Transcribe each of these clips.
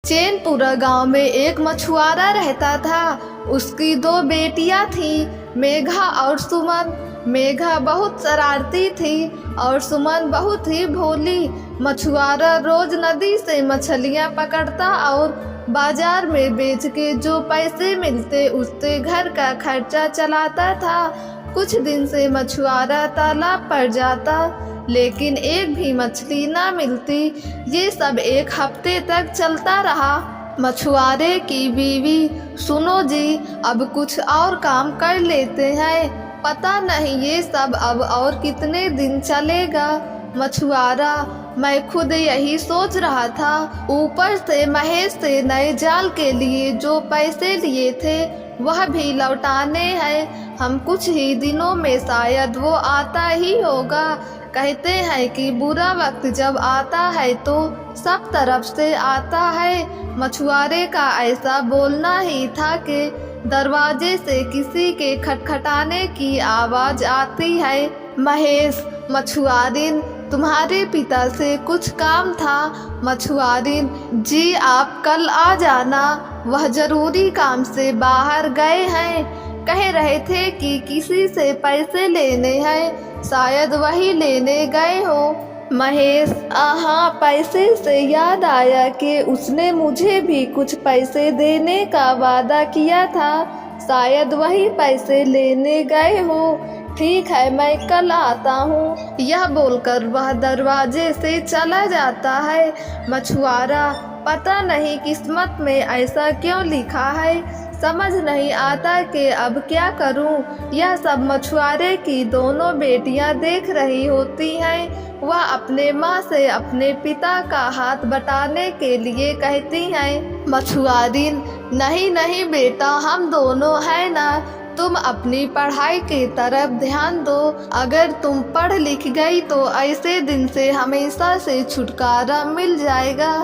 चैनपुरा गांव में एक मछुआरा रहता था। उसकी दो बेटियां थीं, मेघा और सुमन। मेघा बहुत शरारती थी और सुमन बहुत ही भोली। मछुआरा रोज नदी से मछलियां पकड़ता और बाजार में बेच के जो पैसे मिलते उससे घर का खर्चा चलाता था। कुछ दिन से मछुआरा तालाब पर जाता, लेकिन एक भी मछली ना मिलती। ये सब एक हफ्ते तक चलता रहा। मछुआरे की बीवी, सुनो जी, अब कुछ और काम कर लेते हैं, पता नहीं ये सब अब और कितने दिन चलेगा। मछुआरा, मैं खुद यही सोच रहा था। ऊपर से महेश से नए जाल के लिए जो पैसे लिए थे वह भी लौटाने हैं। हम कुछ ही दिनों में शायद वो आता ही होगा। कहते हैं कि बुरा वक्त जब आता है तो सब तरफ से आता है। मछुआरे का ऐसा बोलना ही था कि दरवाजे से किसी के खटखटाने की आवाज आती है। महेश, मछुआरिन, तुम्हारे पिता से कुछ काम था। मछुआरिन, जी आप कल आ जाना, वह जरूरी काम से बाहर गए हैं। कह रहे थे कि किसी से पैसे लेने हैं, शायद वही लेने गए हो। महेश, हाँ, पैसे से याद आया कि उसने मुझे भी कुछ पैसे देने का वादा किया था, शायद वही पैसे लेने गए हो। ठीक है, मैं कल आता हूँ। यह बोलकर वह दरवाजे से चला जाता है। मछुआरा, पता नहीं किस्मत में ऐसा क्यों लिखा है, समझ नहीं आता कि अब क्या करूं। यह सब मछुआरे की दोनों बेटियां देख रही होती हैं। वह अपने माँ से अपने पिता का हाथ बटाने के लिए कहती हैं। मछुआरिन, नहीं नहीं बेटा, हम दोनों हैं ना, तुम अपनी पढ़ाई की तरफ ध्यान दो। अगर तुम पढ़ लिख गई तो ऐसे दिन से हमेशा से छुटकारा मिल जाएगा।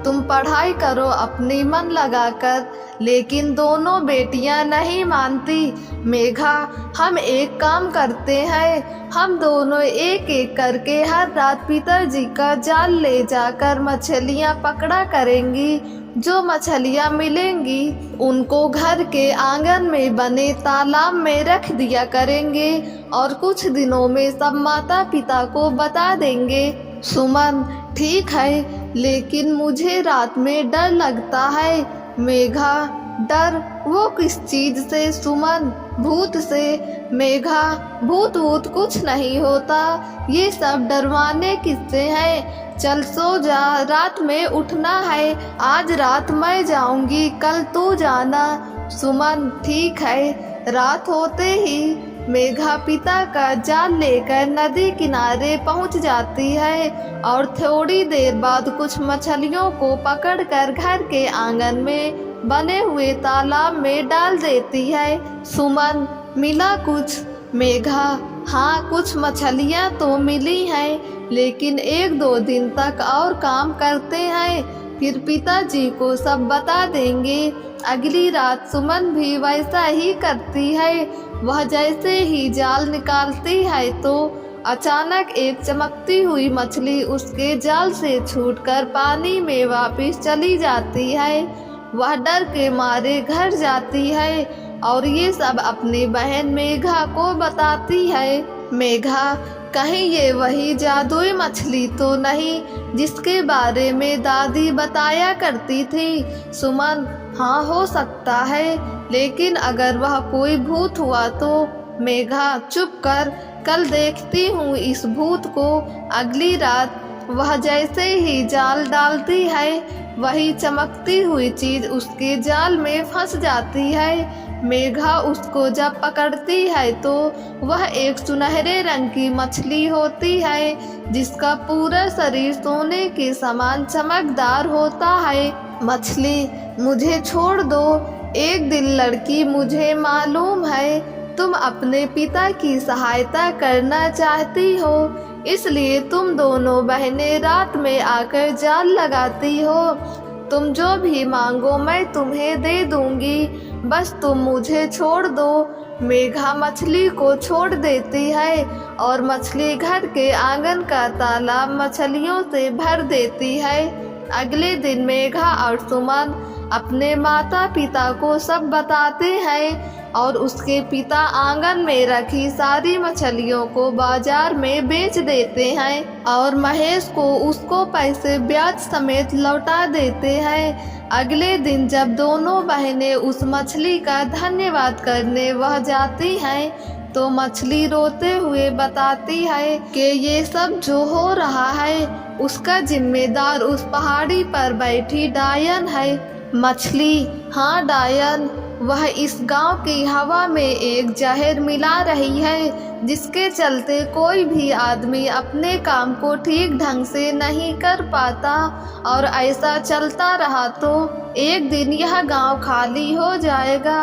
तुम पढ़ाई करो अपनी मन लगाकर। लेकिन दोनों बेटियां नहीं मानती। मेघा, हम एक काम करते हैं, हम दोनों एक एक करके हर रात पिताजी का जाल ले जाकर मछलियां पकड़ा करेंगी। जो मछलियां मिलेंगी उनको घर के आंगन में बने तालाब में रख दिया करेंगे और कुछ दिनों में सब माता पिता को बता देंगे। सुमन, ठीक है, लेकिन मुझे रात में डर लगता है। मेघा, डर? वो किस चीज से सुमन? भूत से। मेघा, भूत वूत कुछ नहीं होता, ये सब डरवाने किस्से हैं। चल सो जा, रात में उठना है। आज रात मैं जाऊंगी, कल तू जाना। सुमन, ठीक है। रात होते ही मेघा पिता का जाल लेकर नदी किनारे पहुंच जाती है और थोड़ी देर बाद कुछ मछलियों को पकड़कर घर के आंगन में बने हुए तालाब में डाल देती है। सुमन, मिला कुछ? मेघा, हाँ, कुछ मछलियाँ तो मिली हैं, लेकिन एक दो दिन तक और काम करते हैं, फिर पिताजी को सब बता देंगे। अगली रात सुमन भी वैसा ही करती है। वह जैसे ही जाल निकालती है तो अचानक एक चमकती हुई मछली उसके जाल से छूटकर पानी में वापस चली जाती है। वह डर के मारे घर जाती है और ये सब अपनी बहन मेघा को बताती है। मेघा, कहीं ये वही जादुई मछली तो नहीं जिसके बारे में दादी बताया करती थी? सुमन, हाँ, हो सकता है, लेकिन अगर वह कोई भूत हुआ तो? मेघा, चुप कर, कल देखती हूँ इस भूत को। अगली रात वह जैसे ही जाल डालती है वही चमकती हुई चीज उसके जाल में फंस जाती है। मेघा उसको जब पकड़ती है तो वह एक सुनहरे रंग की मछली होती है जिसका पूरा शरीर सोने के समान चमकदार होता है। मछली, मुझे छोड़ दो, एक दिल लड़की, मुझे मालूम है तुम अपने पिता की सहायता करना चाहती हो, इसलिए तुम दोनों बहनें रात में आकर जाल लगाती हो। तुम जो भी मांगो मैं तुम्हें दे दूंगी, बस तुम मुझे छोड़ दो। मेघा मछली को छोड़ देती है और मछली घर के आंगन का तालाब मछलियों से भर देती है। अगले दिन मेघा और सुमन अपने माता पिता को सब बताते हैं और उसके पिता आंगन में रखी सारी मछलियों को बाजार में बेच देते हैं और महेश को उसको पैसे ब्याज समेत लौटा देते हैं। अगले दिन जब दोनों बहनें उस मछली का धन्यवाद करने वह जाती हैं तो मछली रोते हुए बताती है कि ये सब जो हो रहा है उसका जिम्मेदार उस पहाड़ी पर बैठी डायन है। मछली: हाँ डायन, वह इस गांव की हवा में एक जहर मिला रही है जिसके चलते कोई भी आदमी अपने काम को ठीक ढंग से नहीं कर पाता और ऐसा चलता रहा तो एक दिन यह गांव खाली हो जाएगा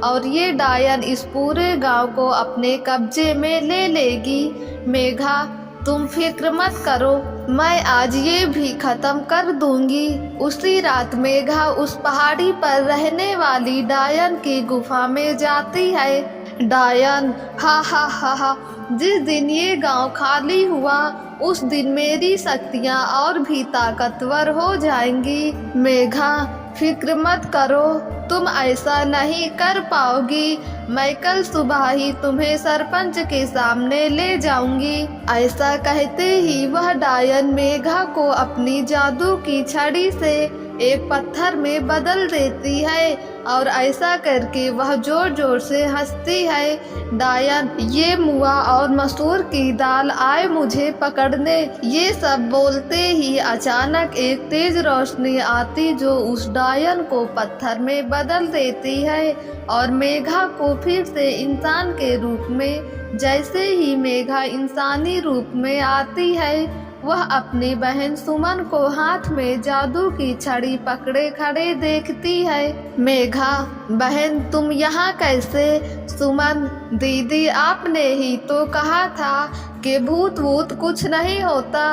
और ये डायन इस पूरे गांव को अपने कब्जे में ले लेगी। मेघा, तुम फिक्र मत करो, मैं आज ये भी खत्म कर दूंगी। उसी रात मेघा उस पहाड़ी पर रहने वाली डायन की गुफा में जाती है। डायन: हा हा हा हा, जिस दिन ये गांव खाली हुआ उस दिन मेरी शक्तियां और भी ताकतवर हो जाएंगी। मेघा, फिक्र मत करो, तुम ऐसा नहीं कर पाओगी। मैं कल सुबह ही तुम्हें सरपंच के सामने ले जाऊंगी। ऐसा कहते ही वह डायन मेघा को अपनी जादू की छड़ी से एक पत्थर में बदल देती है और ऐसा करके वह जोर जोर से हंसती है। डायन: ये मुआ और मसूर की दाल आए मुझे पकड़ने। ये सब बोलते ही अचानक एक तेज रोशनी आती जो उस डायन को पत्थर में बदल देती है और मेघा को फिर से इंसान के रूप में। जैसे ही मेघा इंसानी रूप में आती है वह अपनी बहन सुमन को हाथ में जादू की छड़ी पकड़े खड़े देखती है। मेघा: बहन, तुम यहाँ कैसे? सुमन: दीदी, आपने ही तो कहा था कि भूत वूत कुछ नहीं होता,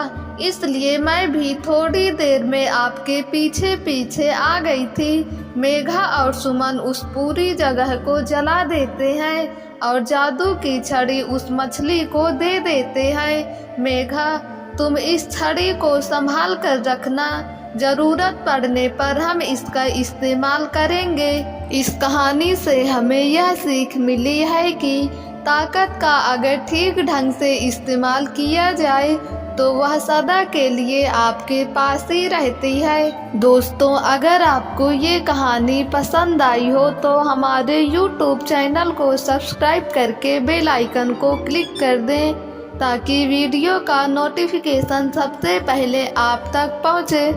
इसलिए मैं भी थोड़ी देर में आपके पीछे पीछे आ गई थी। मेघा और सुमन उस पूरी जगह को जला देते हैं और जादू की छड़ी उस मछली को दे देते हैं। मेघा, तुम इस छड़ी को संभाल कर रखना, जरूरत पड़ने पर हम इसका इस्तेमाल करेंगे। इस कहानी से हमें यह सीख मिली है कि ताकत का अगर ठीक ढंग से इस्तेमाल किया जाए तो वह सदा के लिए आपके पास ही रहती है। दोस्तों, अगर आपको ये कहानी पसंद आई हो तो हमारे YouTube चैनल को सब्सक्राइब करके बेल आइकन को क्लिक कर दें ताकि वीडियो का नोटिफिकेशन सबसे पहले आप तक पहुंचे।